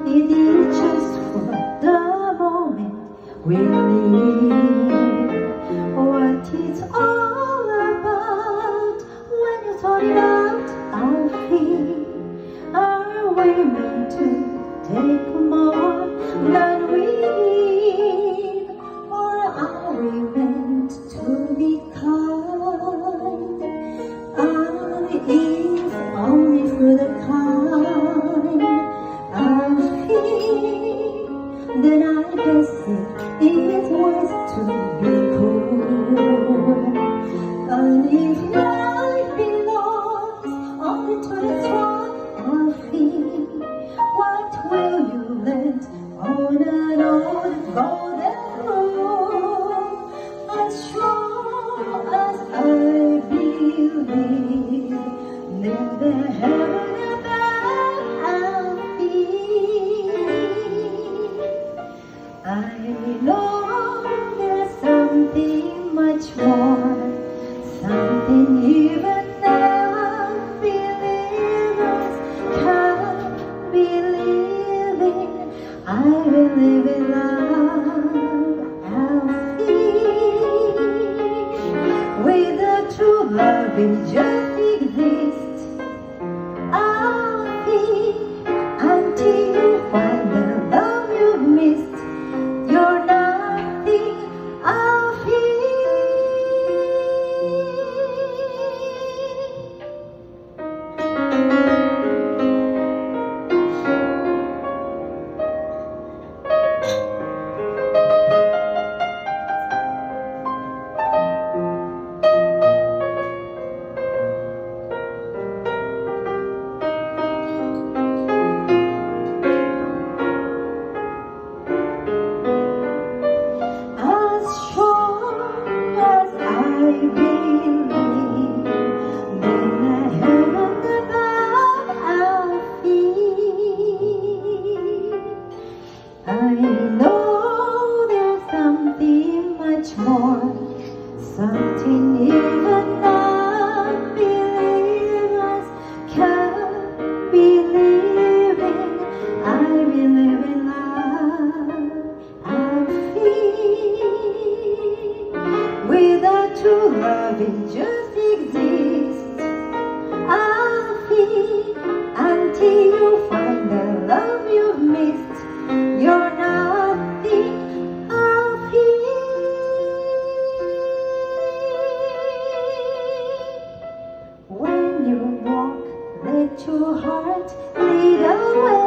It is just for the moment we live. What it's all about when you sort it out, I'll feel. Are we meant to take more than we need? Or are we meant to be kind? And if only for the kind I feel, then I guess it is worth to be cool. And if life belongs only to the strong, I'll feel. What will you let on and on golden rule? As sure as I believe, then the heaven above I'll feel. I know there's something much more, something even non-believers can't believe in. I believe in love, I'll feel. With a true love, it just exists. I'll feel until you find the love you've missed. You're nothing, I'll feel. As sure as I believe, then the heaven above I'll feel. I know there's something much more, something even non-believers can't believe in. I believe in love, I feel. With a true love, it just exists. I'll feel until you find the love you've missed. You're nothing, I'll feel. When you walk, let your heart lead away.